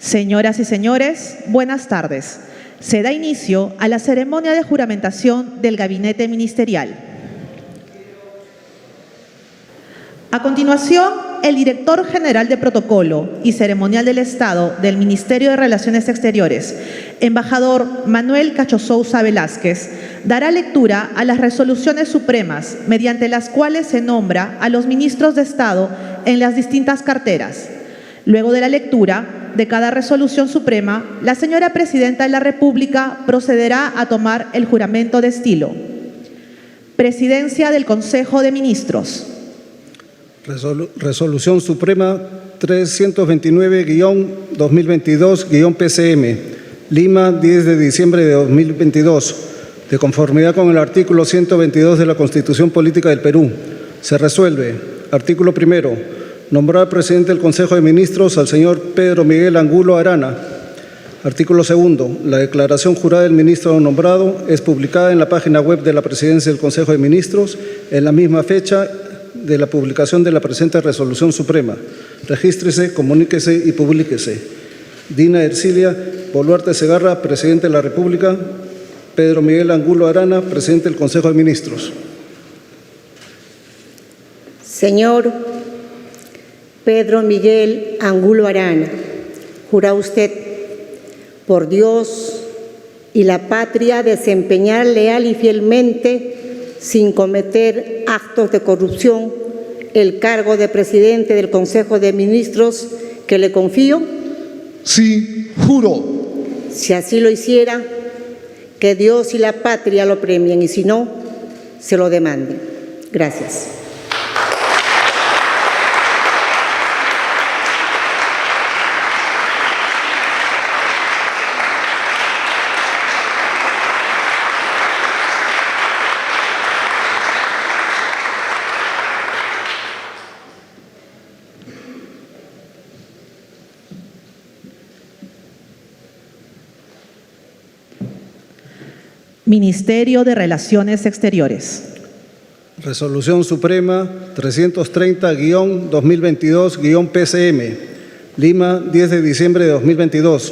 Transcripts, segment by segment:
Señoras y señores, buenas tardes. Se da inicio a la ceremonia de juramentación del Gabinete Ministerial. A continuación, el Director General de Protocolo y Ceremonial del Estado del Ministerio de Relaciones Exteriores, embajador Manuel Cacho Sousa Velázquez, dará lectura a las resoluciones supremas mediante las cuales se nombra a los ministros de Estado en las distintas carteras. Luego de la lectura de cada resolución suprema, la señora Presidenta de la República procederá a tomar el juramento de estilo. Presidencia del Consejo de Ministros. Resolución Suprema 329-2022-PCM, Lima, 10 de diciembre de 2022. De conformidad con el artículo 122 de la Constitución Política del Perú, se resuelve: artículo primero, nombrar presidente del Consejo de Ministros al señor Pedro Miguel Angulo Arana. Artículo segundo, la declaración jurada del ministro nombrado es publicada en la página web de la Presidencia del Consejo de Ministros en la misma fecha de la publicación de la presente resolución suprema. Regístrese, comuníquese y publíquese. Dina Ercilia Boluarte Segarra, Presidente de la República. Pedro Miguel Angulo Arana, Presidente del Consejo de Ministros. Señor Pedro Miguel Angulo Arana, ¿jura usted por Dios y la patria desempeñar leal y fielmente, sin cometer actos de corrupción, el cargo de Presidente del Consejo de Ministros que le confío? Sí, juro. Si así lo hiciera, que Dios y la patria lo premien, y si no, se lo demanden. Gracias. Ministerio de Relaciones Exteriores. Resolución Suprema 330-2022-PCM, Lima, 10 de diciembre de 2022.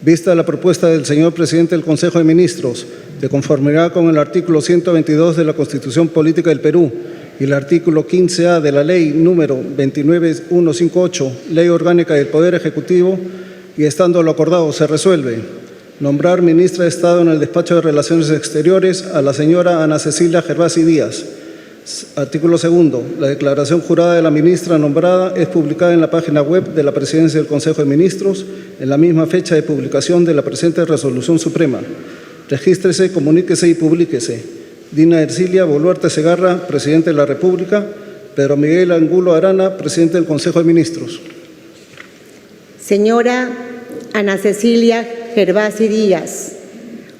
Vista la propuesta del señor Presidente del Consejo de Ministros, de conformidad con el artículo 122 de la Constitución Política del Perú y el artículo 15A de la Ley número 29158, Ley Orgánica del Poder Ejecutivo, y estando lo acordado, se resuelve: nombrar ministra de Estado en el Despacho de Relaciones Exteriores a la señora Ana Cecilia Gervasi Díaz. Artículo segundo. La declaración jurada de la ministra nombrada es publicada en la página web de la Presidencia del Consejo de Ministros en la misma fecha de publicación de la presente resolución suprema. Regístrese, comuníquese y publíquese. Dina Ercilia Boluarte Segarra, Presidente de la República. Pedro Miguel Angulo Arana, Presidente del Consejo de Ministros. Señora Ana Cecilia Gervasi Díaz,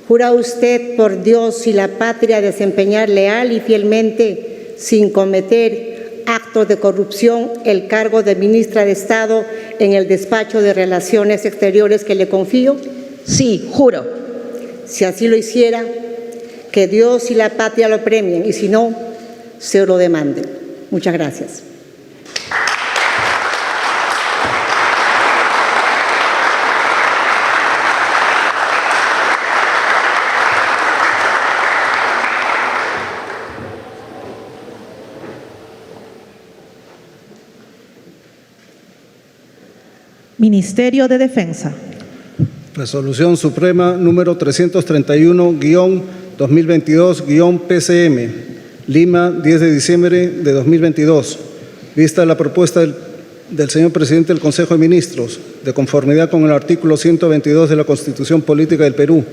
¿jura usted por Dios y la patria desempeñar leal y fielmente, sin cometer actos de corrupción, el cargo de ministra de Estado en el Despacho de Relaciones Exteriores que le confío? Sí, juro. Si así lo hiciera, que Dios y la patria lo premien, y si no, se lo demanden. Muchas gracias. Ministerio de Defensa. Resolución Suprema número 331-2022-PCM, Lima, 10 de diciembre de 2022. Vista la propuesta del señor Presidente del Consejo de Ministros, de conformidad con el artículo 122 de la Constitución Política del Perú,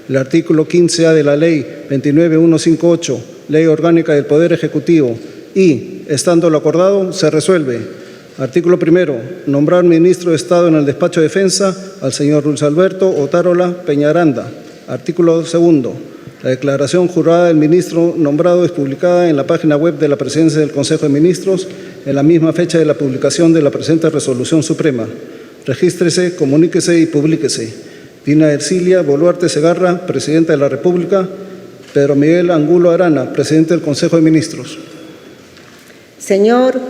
el artículo 15A de la Ley 29158, Ley Orgánica del Poder Ejecutivo, y, estando lo acordado, se resuelve: artículo primero, nombrar ministro de Estado en el Despacho de Defensa al señor Luis Alberto Otárola Peñaranda. Artículo segundo, la declaración jurada del ministro nombrado es publicada en la página web de la Presidencia del Consejo de Ministros en la misma fecha de la publicación de la presente resolución suprema. Regístrese, comuníquese y publíquese. Dina Ercilia Boluarte Segarra, Presidenta de la República. Pedro Miguel Angulo Arana, Presidente del Consejo de Ministros. Señor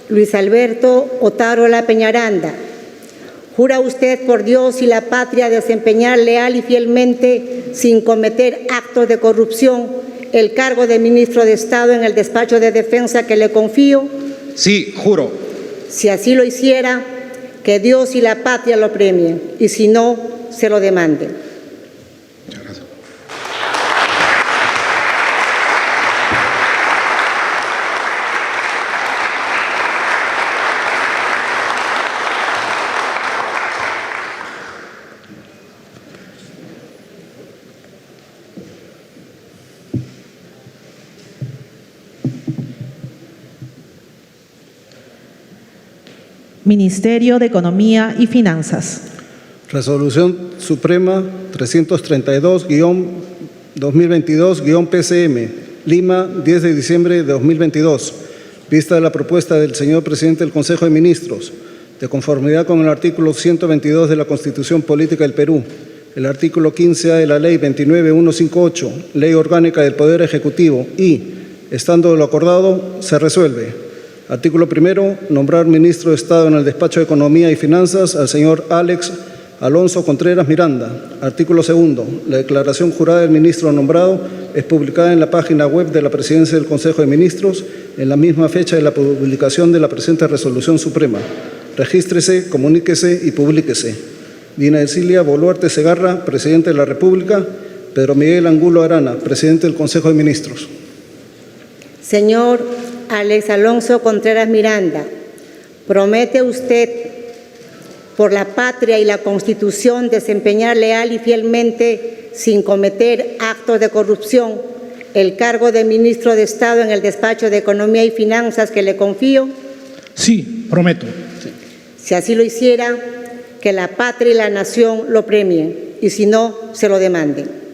Luis Alberto Otárola Peñaranda, ¿Jura usted por Dios y la patria desempeñar leal y fielmente, sin cometer actos de corrupción, el cargo de ministro de Estado en el despacho de defensa que le confío? Sí, juro. Si así lo hiciera, que Dios y la patria lo premien, y si no, se lo demanden. Muchas gracias. Ministerio de Economía y Finanzas. Resolución Suprema 332-2022-PCM, Lima, 10 de diciembre de 2022. Vista la propuesta del señor presidente del Consejo de Ministros, de conformidad con el artículo 122 de la Constitución Política del Perú, el artículo 15A de la Ley 29158, Ley Orgánica del Poder Ejecutivo y, estando lo acordado, se resuelve. Artículo primero, nombrar ministro de Estado en el Despacho de Economía y Finanzas al señor Alex Alonso Contreras Miranda. Artículo segundo, la declaración jurada del ministro nombrado es publicada en la página web de la Presidencia del Consejo de Ministros en la misma fecha de la publicación de la presente resolución suprema. Regístrese, comuníquese y publíquese. Dina Ercilia Boluarte Segarra, Presidente de la República. Pedro Miguel Angulo Arana, Presidente del Consejo de Ministros. Señor Alex Alonso Contreras Miranda, ¿promete usted por la patria y la Constitución desempeñar leal y fielmente, sin cometer actos de corrupción, el cargo de ministro de Estado en el Despacho de Economía y Finanzas que le confío? Sí, prometo. Si así lo hiciera, que la patria y la nación lo premien, y si no, se lo demanden.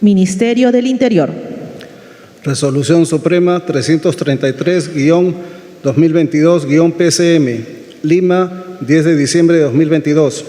Ministerio del Interior. Resolución Suprema 333-2022-PCM, Lima, 10 de diciembre de 2022.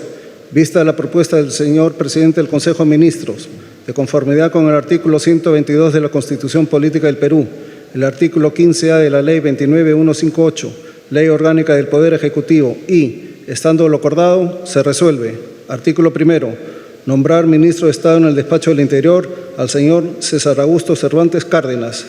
Vista la propuesta del señor presidente del Consejo de Ministros, de conformidad con el artículo 122 de la Constitución Política del Perú, el artículo 15A de la Ley 29158, Ley Orgánica del Poder Ejecutivo y, estando lo acordado, se resuelve. Artículo primero. Nombrar ministro de Estado en el Despacho del Interior al señor César Augusto Cervantes Cárdenas.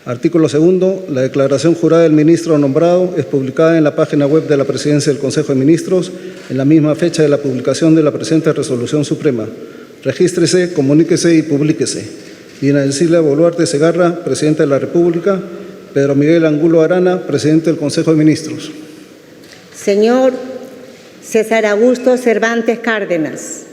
Artículo segundo. La declaración jurada del ministro nombrado es publicada en la página web de la Presidencia del Consejo de Ministros en la misma fecha de la publicación de la presente resolución suprema. Regístrese, comuníquese y publíquese. Dina Ercilia Boluarte Segarra, Presidenta de la República. Pedro Miguel Angulo Arana, Presidente del Consejo de Ministros. Señor César Augusto Cervantes Cárdenas,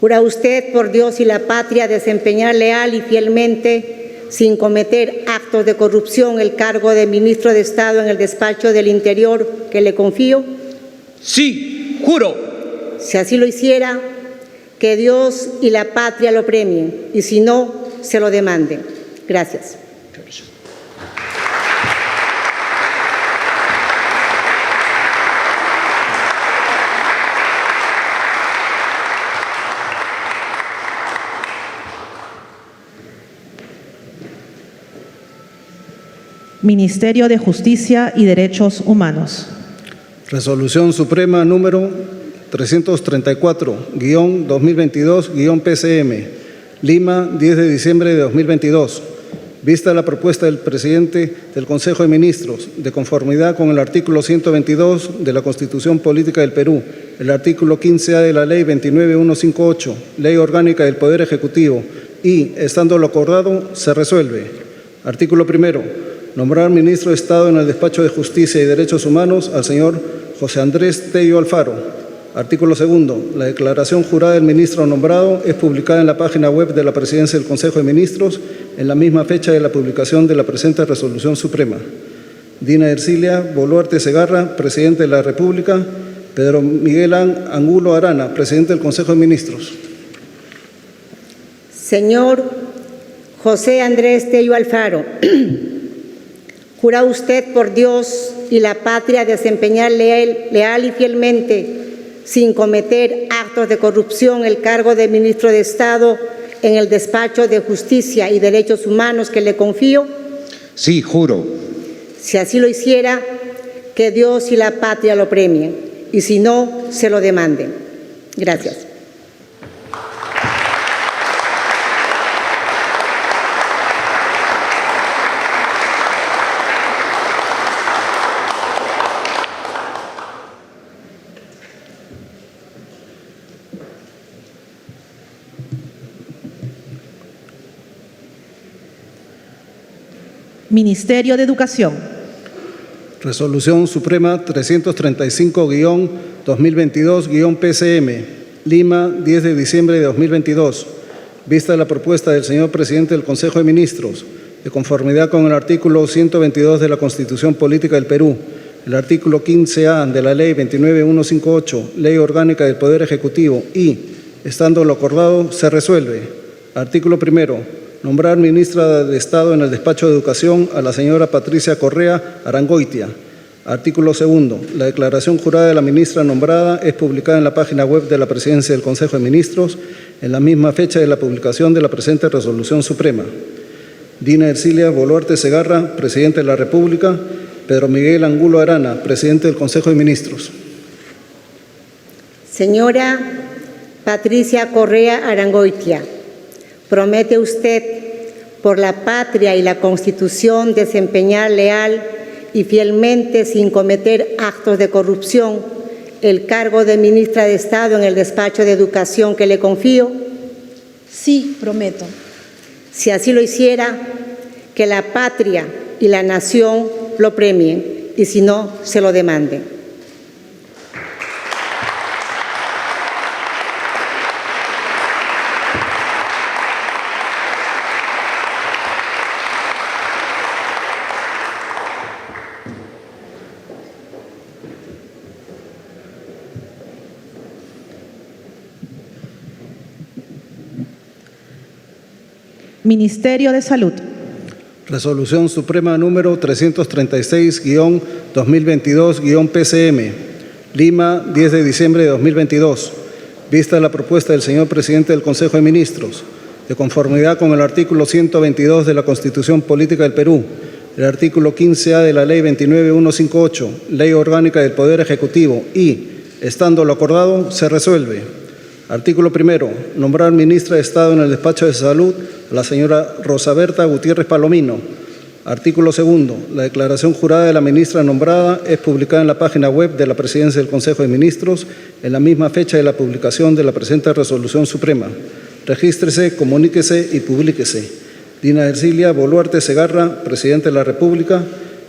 ¿jura usted por Dios y la patria desempeñar leal y fielmente, sin cometer actos de corrupción, el cargo de ministro de Estado en el Despacho del Interior que le confío? Sí, juro. Si así lo hiciera, que Dios y la patria lo premien, y si no, se lo demanden. Gracias. Ministerio de Justicia y Derechos Humanos. Resolución Suprema número 334-2022-PCM, Lima, 10 de diciembre de 2022. Vista la propuesta del presidente del Consejo de Ministros, de conformidad con el artículo 122 de la Constitución Política del Perú, el artículo 15A de la Ley 29158, Ley Orgánica del Poder Ejecutivo y, estando lo acordado, se resuelve. Artículo primero. Nombrar ministro de Estado en el Despacho de Justicia y Derechos Humanos al señor José Andrés Tello Alfaro. Artículo segundo. La declaración jurada del ministro nombrado es publicada en la página web de la Presidencia del Consejo de Ministros en la misma fecha de la publicación de la presente resolución suprema. Dina Ercilia Boluarte Segarra, Presidente de la República. Pedro Miguel Angulo Arana, Presidente del Consejo de Ministros. Señor José Andrés Tello Alfaro, ¿jura usted por Dios y la patria desempeñar leal y fielmente, sin cometer actos de corrupción, el cargo de ministro de Estado en el despacho de Justicia y Derechos Humanos que le confío? Sí, juro. Si así lo hiciera, que Dios y la patria lo premien, y si no, se lo demanden. Gracias. Ministerio de Educación. Resolución Suprema 335-2022-PCM, Lima, 10 de diciembre de 2022. Vista la propuesta del señor presidente del Consejo de Ministros, de conformidad con el artículo 122 de la Constitución Política del Perú, el artículo 15A de la Ley 29158, Ley Orgánica del Poder Ejecutivo y, estando lo acordado, se resuelve. Artículo primero. Nombrar ministra de Estado en el Despacho de Educación a la señora Patricia Correa Arangoitia. Artículo segundo. La declaración jurada de la ministra nombrada es publicada en la página web de la Presidencia del Consejo de Ministros en la misma fecha de la publicación de la presente Resolución Suprema. Dina Ercilia Boluarte Segarra, Presidente de la República. Pedro Miguel Angulo Arana, Presidente del Consejo de Ministros. Señora Patricia Correa Arangoitia, ¿promete usted, por la patria y la Constitución, desempeñar leal y fielmente, sin cometer actos de corrupción, el cargo de ministra de Estado en el despacho de Educación que le confío? Sí, prometo. Si así lo hiciera, que la patria y la nación lo premien, y si no, se lo demanden. Ministerio de Salud. Resolución Suprema número 336-2022-PCM, Lima, 10 de diciembre de 2022. Vista la propuesta del señor presidente del Consejo de Ministros, de conformidad con el artículo 122 de la Constitución Política del Perú, el artículo 15A de la Ley 29158, Ley Orgánica del Poder Ejecutivo y, estando lo acordado, se resuelve. Artículo primero. Nombrar ministra de Estado en el Despacho de Salud a la señora Rosa Berta Gutiérrez Palomino. Artículo segundo. La declaración jurada de la ministra nombrada es publicada en la página web de la Presidencia del Consejo de Ministros en la misma fecha de la publicación de la presente Resolución Suprema. Regístrese, comuníquese y publíquese. Dina Ercilia Boluarte Segarra, Presidente de la República.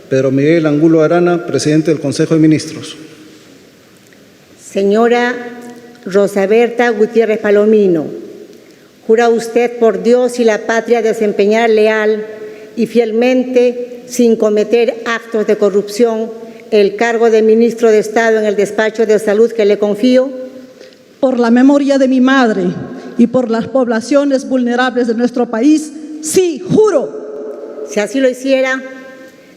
Pedro Miguel Angulo Arana, Presidente del Consejo de Ministros. Señora Rosa Berta Gutiérrez Palomino, ¿jura usted por Dios y la patria desempeñar leal y fielmente, sin cometer actos de corrupción, el cargo de ministro de Estado en el despacho de salud que le confío? Por la memoria de mi madre y por las poblaciones vulnerables de nuestro país, sí, juro. Si así lo hiciera,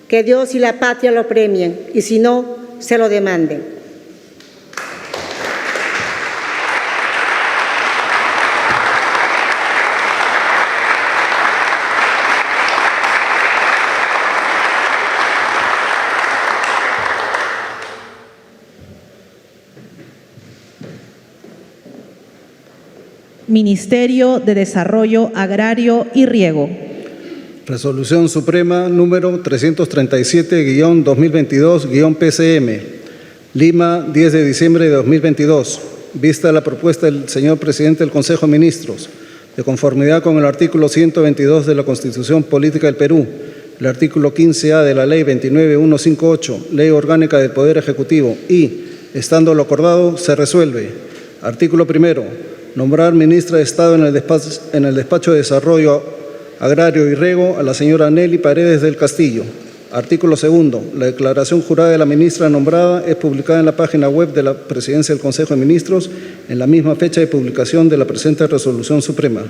que Dios y la patria lo premien, y si no, se lo demanden. Ministerio de Desarrollo Agrario y Riego. Resolución Suprema número 337-2022-PCM, Lima, 10 de diciembre de 2022. Vista la propuesta del señor presidente del Consejo de Ministros, de conformidad con el artículo 122 de la Constitución Política del Perú, el artículo 15A de la Ley 29158, Ley Orgánica del Poder Ejecutivo y, estando lo acordado, se resuelve. Artículo primero. Nombrar ministra de Estado en el Despacho de Desarrollo Agrario y Riego a la señora Nelly Paredes del Castillo. Artículo segundo. La declaración jurada de la ministra nombrada es publicada en la página web de la Presidencia del Consejo de Ministros en la misma fecha de publicación de la presente Resolución Suprema.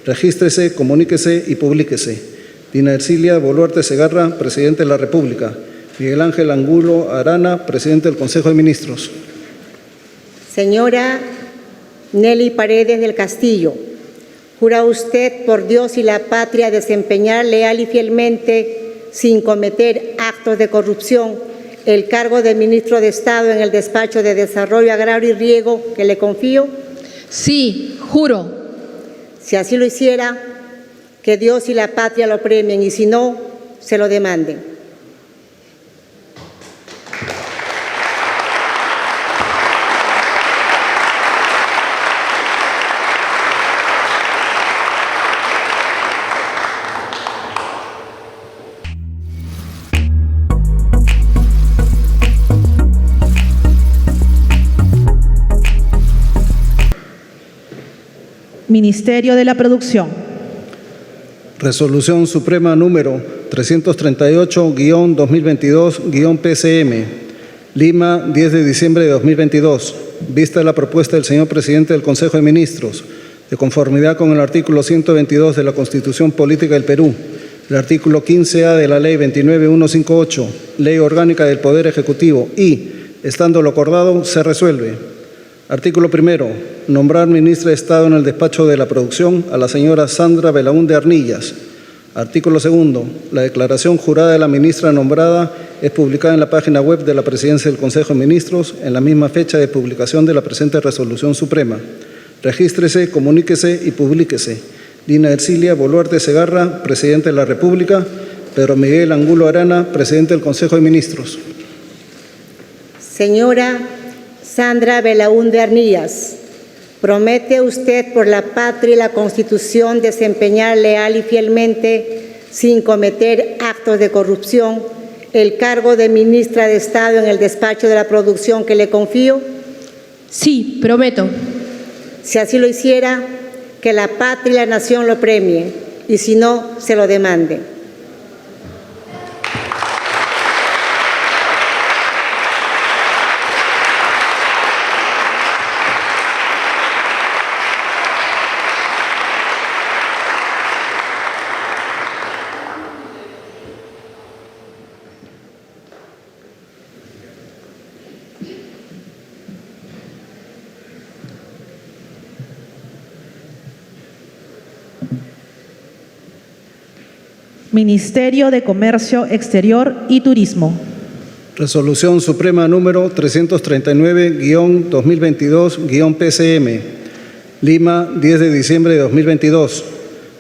Regístrese, comuníquese y publíquese. Dina Ercilia Boluarte Segarra, Presidente de la República. Miguel Ángel Angulo Arana, Presidente del Consejo de Ministros. Señora Nelly Paredes del Castillo, ¿jura usted por Dios y la patria desempeñar leal y fielmente, sin cometer actos de corrupción, el cargo de Ministro de Estado en el Despacho de Desarrollo Agrario y Riego que le confío? Sí, juro. Si así lo hiciera, que Dios y la patria lo premien, y si no, se lo demanden. Ministerio de la Producción. Resolución Suprema número 338-2022-PCM, Lima, 10 de diciembre de 2022. Vista la propuesta del señor Presidente del Consejo de Ministros, de conformidad con el artículo 122 de la Constitución Política del Perú, el artículo 15A de la Ley 29158, Ley Orgánica del Poder Ejecutivo y, estando lo acordado, se resuelve. Artículo primero. Nombrar ministra de Estado en el despacho de la producción a la señora Sandra Belaúnde Arnillas. Artículo segundo. La declaración jurada de la ministra nombrada es publicada en la página web de la Presidencia del Consejo de Ministros en la misma fecha de publicación de la presente resolución suprema. Regístrese, comuníquese y publíquese. Dina Ercilia Boluarte Segarra, Presidente de la República. Pedro Miguel Angulo Arana, Presidente del Consejo de Ministros. Señora Sandra Belaúnde Arnillas, ¿promete usted por la patria y la Constitución desempeñar leal y fielmente, sin cometer actos de corrupción, el cargo de ministra de Estado en el despacho de la producción que le confío? Sí, prometo. Si así lo hiciera, que la patria y la nación lo premien, y si no, se lo demande. Ministerio de Comercio Exterior y Turismo. Resolución Suprema número 339-2022-PCM, Lima, 10 de diciembre de 2022.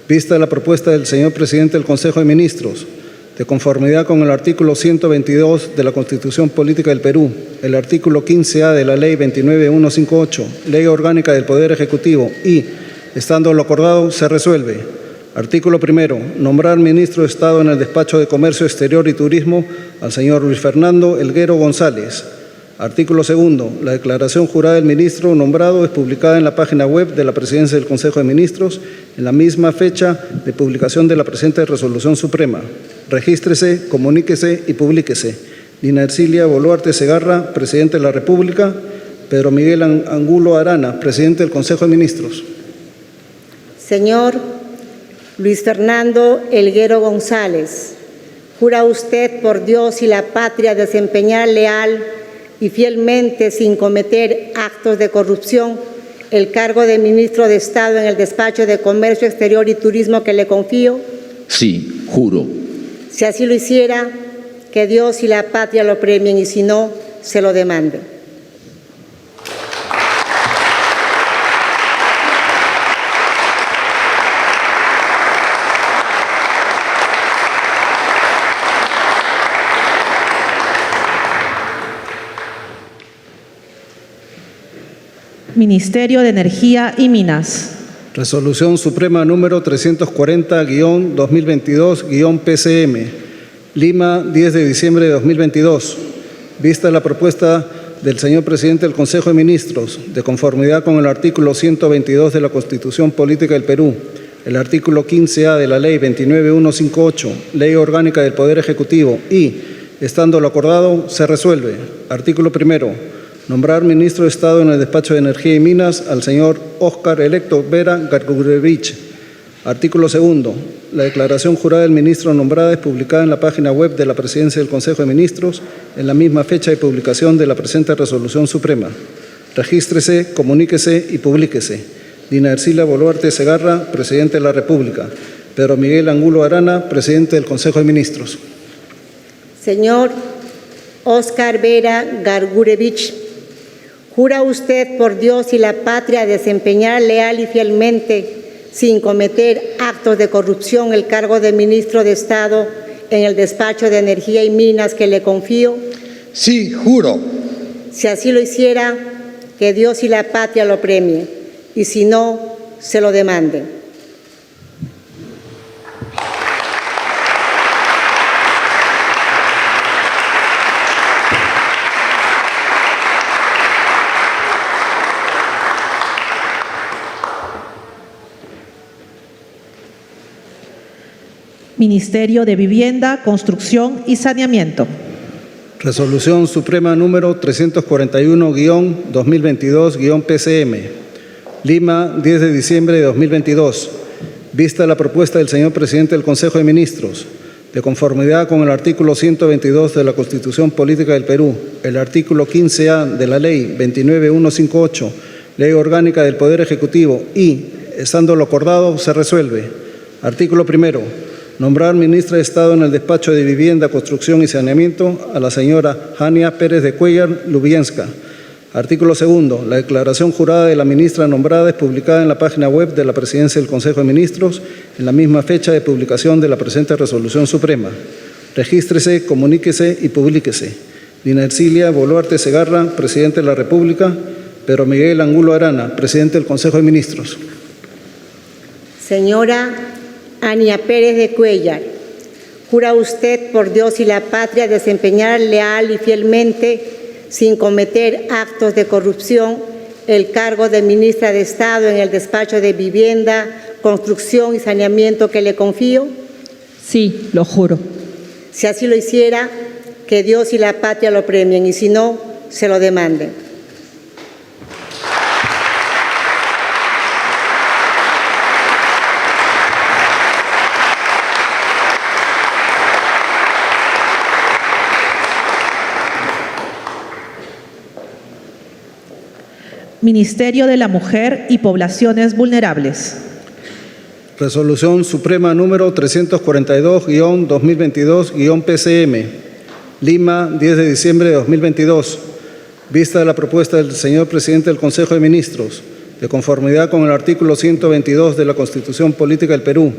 Vista la propuesta del señor Presidente del Consejo de Ministros, de conformidad con el artículo 122 de la Constitución Política del Perú, el artículo 15A de la Ley 29158, Ley Orgánica del Poder Ejecutivo y, estando lo acordado, se resuelve. Artículo primero. Nombrar ministro de Estado en el Despacho de Comercio Exterior y Turismo al señor Luis Fernando Elguero González. Artículo segundo. La declaración jurada del ministro nombrado es publicada en la página web de la Presidencia del Consejo de Ministros en la misma fecha de publicación de la presente resolución suprema. Regístrese, comuníquese y publíquese. Dina Ercilia Boluarte Segarra, Presidente de la República. Pedro Miguel Angulo Arana, Presidente del Consejo de Ministros. Señor Luis Fernando Elguero González, ¿jura usted por Dios y la patria desempeñar leal y fielmente, sin cometer actos de corrupción, el cargo de ministro de Estado en el Despacho de Comercio Exterior y Turismo que le confío? Sí, juro. Si así lo hiciera, que Dios y la patria lo premien, y si no, se lo demande. Ministerio de Energía y Minas. Resolución Suprema número 340-2022-PCM, Lima, 10 de diciembre de 2022. Vista la propuesta del señor Presidente del Consejo de Ministros, de conformidad con el artículo 122 de la Constitución Política del Perú, el artículo 15A de la Ley 29158, Ley Orgánica del Poder Ejecutivo y, estando lo acordado, se resuelve. Artículo primero. Nombrar ministro de Estado en el Despacho de Energía y Minas al señor Óscar Electo Vera Gargurevich. Artículo segundo. La declaración jurada del ministro nombrada es publicada en la página web de la Presidencia del Consejo de Ministros en la misma fecha de publicación de la presente resolución suprema. Regístrese, comuníquese y publíquese. Dina Ercilia Boluarte Segarra, Presidente de la República. Pedro Miguel Angulo Arana, Presidente del Consejo de Ministros. Señor Óscar Vera Gargurevich, ¿jura usted por Dios y la patria desempeñar leal y fielmente, sin cometer actos de corrupción, el cargo de Ministro de Estado en el despacho de Energía y Minas que le confío? Sí, juro. Si así lo hiciera, que Dios y la patria lo premien, y si no, se lo demanden. Ministerio de Vivienda, Construcción y Saneamiento. Resolución Suprema número 341-2022-PCM. Lima, 10 de diciembre de 2022. Vista la propuesta del señor Presidente del Consejo de Ministros, de conformidad con el artículo 122 de la Constitución Política del Perú, el artículo 15A de la Ley 29158, Ley Orgánica del Poder Ejecutivo y, estando lo acordado, se resuelve. Artículo primero. Nombrar ministra de Estado en el despacho de Vivienda, Construcción y Saneamiento a la señora Jania Pérez de Cuellar Lubienska. Artículo segundo. La declaración jurada de la ministra nombrada es publicada en la página web de la Presidencia del Consejo de Ministros en la misma fecha de publicación de la presente resolución suprema. Regístrese, comuníquese y publíquese. Dina Ercilia Boluarte Segarra, Presidente de la República. Pedro Miguel Angulo Arana, Presidente del Consejo de Ministros. Señora Ania Pérez de Cuellar, ¿jura usted por Dios y la patria desempeñar leal y fielmente, sin cometer actos de corrupción, el cargo de Ministra de Estado en el despacho de Vivienda, Construcción y Saneamiento que le confío? Sí, lo juro. Si así lo hiciera, que Dios y la patria lo premien, y si no, se lo demanden. Ministerio de la Mujer y Poblaciones Vulnerables. Resolución Suprema número 342-2022-PCM. Lima, 10 de diciembre de 2022. Vista la propuesta del señor Presidente del Consejo de Ministros, de conformidad con el artículo 122 de la Constitución Política del Perú,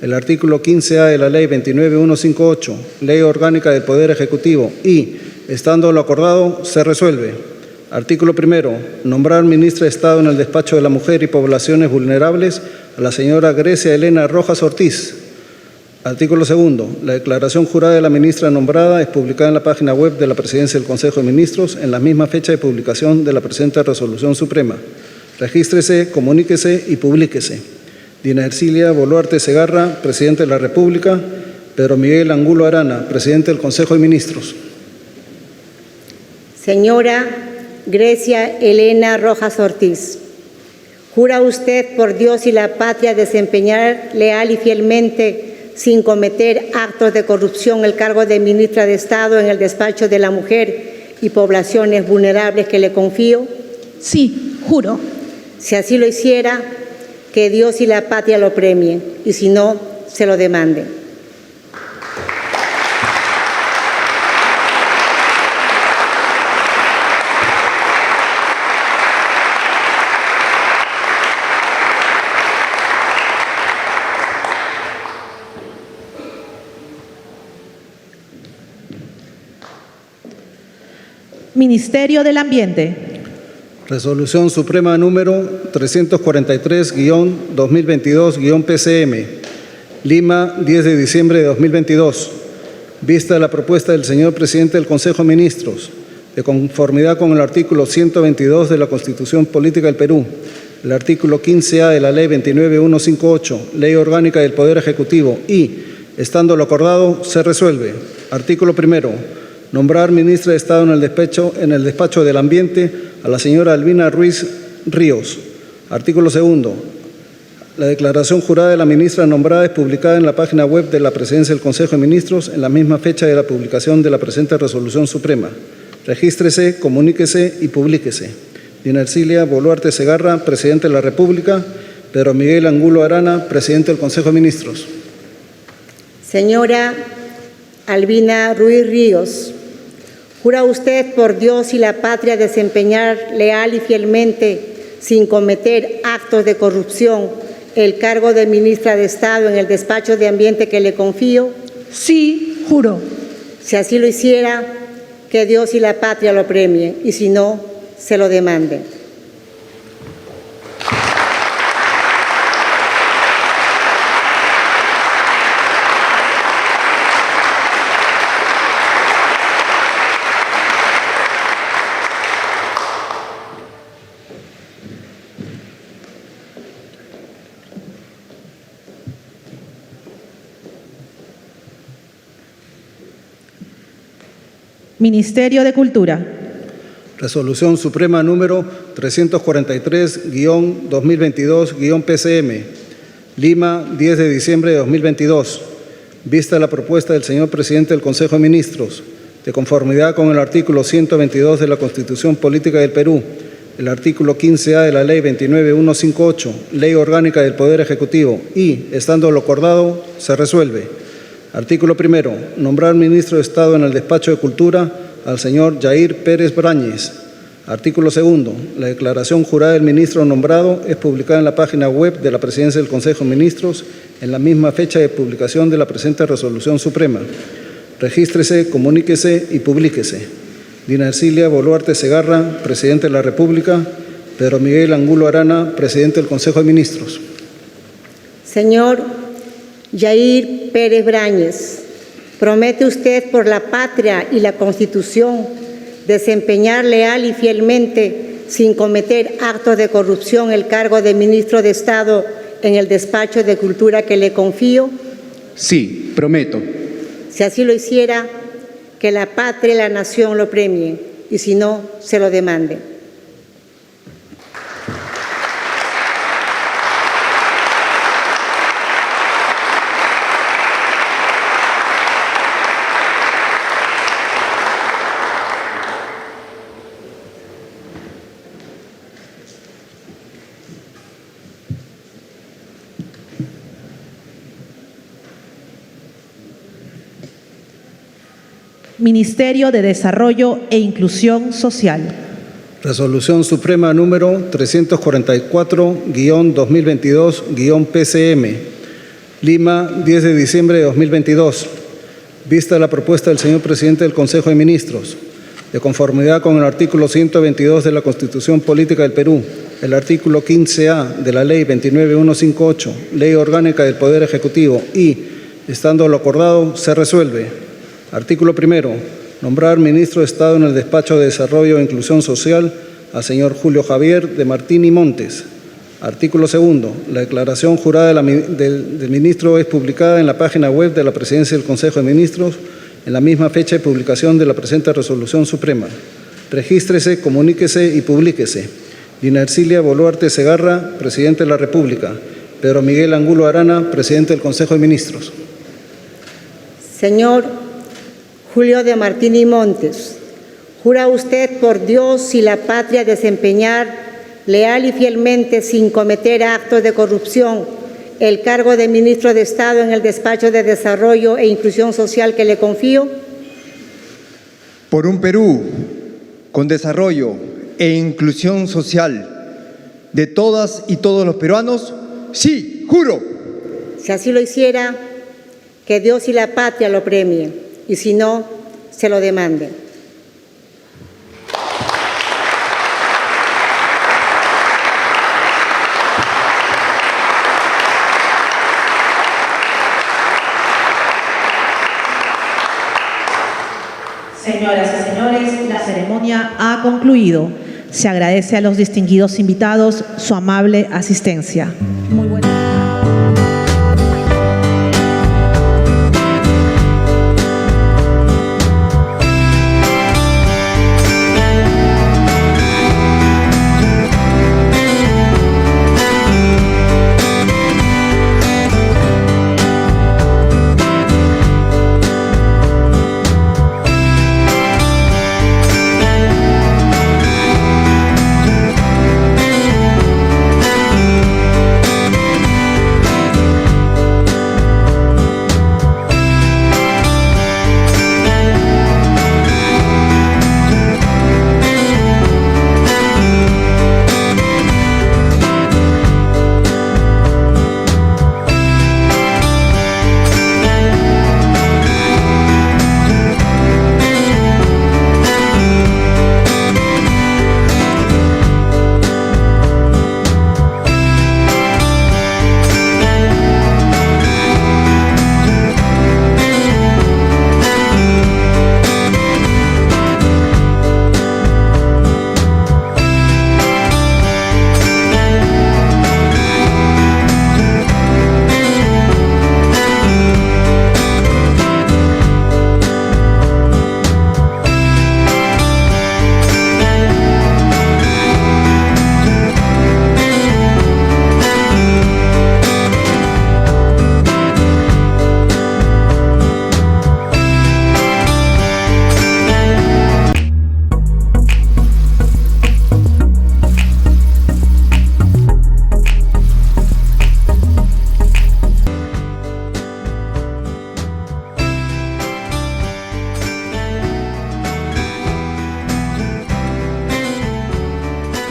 el artículo 15A de la Ley 29158, Ley Orgánica del Poder Ejecutivo y, estando lo acordado, se resuelve. Artículo primero. Nombrar ministra de Estado en el despacho de la Mujer y Poblaciones Vulnerables a la señora Grecia Elena Rojas Ortiz. Artículo segundo. La declaración jurada de la ministra nombrada es publicada en la página web de la Presidencia del Consejo de Ministros en la misma fecha de publicación de la presente resolución suprema. Regístrese, comuníquese y publíquese. Dina Ercilia Boluarte Segarra, Presidente de la República. Pedro Miguel Angulo Arana, Presidente del Consejo de Ministros. Señora Grecia Elena Rojas Ortiz, ¿jura usted por Dios y la patria desempeñar leal y fielmente, sin cometer actos de corrupción, el cargo de Ministra de Estado en el despacho de la Mujer y Poblaciones Vulnerables que le confío? Sí, juro. Si así lo hiciera, que Dios y la patria lo premien, y si no, se lo demanden. Ministerio del Ambiente. Resolución Suprema número 343-2022-PCM. Lima, 10 de diciembre de 2022. Vista la propuesta del señor Presidente del Consejo de Ministros, de conformidad con el artículo 122 de la Constitución Política del Perú, el artículo 15A de la Ley 29158, Ley Orgánica del Poder Ejecutivo y, estando lo acordado, se resuelve. Artículo primero. Nombrar ministra de Estado en el despacho del Ambiente a la señora Albina Ruiz Ríos. Artículo segundo. La declaración jurada de la ministra nombrada es publicada en la página web de la Presidencia del Consejo de Ministros en la misma fecha de la publicación de la presente resolución suprema. Regístrese, comuníquese y publíquese. Dina Ercilia Boluarte Segarra, Presidente de la República. Pedro Miguel Angulo Arana, Presidente del Consejo de Ministros. Señora Albina Ruiz Ríos, ¿jura usted por Dios y la patria desempeñar leal y fielmente, sin cometer actos de corrupción, el cargo de ministra de Estado en el despacho de Ambiente que le confío? Sí, juro. Si así lo hiciera, que Dios y la patria lo premien, y si no, se lo demanden. Ministerio de Cultura. Resolución Suprema número 343-2022-PCM. Lima, 10 de diciembre de 2022. Vista la propuesta del señor Presidente del Consejo de Ministros, de conformidad con el artículo 122 de la Constitución Política del Perú, el artículo 15A de la Ley 29158, Ley Orgánica del Poder Ejecutivo, y, estando lo acordado, se resuelve. Artículo primero. Nombrar ministro de Estado en el Despacho de Cultura al señor Yair Pérez Brañez. Artículo segundo. La declaración jurada del ministro nombrado es publicada en la página web de la Presidencia del Consejo de Ministros en la misma fecha de publicación de la presente resolución suprema. Regístrese, comuníquese y publíquese. Dina Ercilia Boluarte Segarra, Presidente de la República. Pedro Miguel Angulo Arana, Presidente del Consejo de Ministros. Señor Yair Pérez Brañez, ¿promete usted por la patria y la Constitución desempeñar leal y fielmente, sin cometer actos de corrupción, el cargo de ministro de Estado en el despacho de Cultura que le confío? Sí, prometo. Si así lo hiciera, que la patria y la nación lo premien, y si no, se lo demanden. Ministerio de Desarrollo e Inclusión Social. Resolución Suprema número 344-2022-PCM. Lima, 10 de diciembre de 2022. Vista la propuesta del señor Presidente del Consejo de Ministros, de conformidad con el artículo 122 de la Constitución Política del Perú, el artículo 15A de la Ley 29158, Ley Orgánica del Poder Ejecutivo, y, estando lo acordado, se resuelve. Artículo primero. Nombrar ministro de Estado en el Despacho de Desarrollo e Inclusión Social al señor Julio Javier de Martín y Montes. Artículo segundo. La declaración jurada del ministro es publicada en la página web de la Presidencia del Consejo de Ministros en la misma fecha de publicación de la presente resolución suprema. Regístrese, comuníquese y publíquese. Dina Ercilia Boluarte Segarra, Presidente de la República. Pedro Miguel Angulo Arana, Presidente del Consejo de Ministros. Señor Julio de Martín y Montes, ¿jura usted por Dios y la patria desempeñar leal y fielmente, sin cometer actos de corrupción, el cargo de ministro de Estado en el Despacho de Desarrollo e Inclusión Social que le confío? Por un Perú con desarrollo e inclusión social de todas y todos los peruanos, sí, juro. Si así lo hiciera, que Dios y la patria lo premien, y si no, se lo demanden. Señoras y señores, la ceremonia ha concluido. Se agradece a los distinguidos invitados su amable asistencia. Muy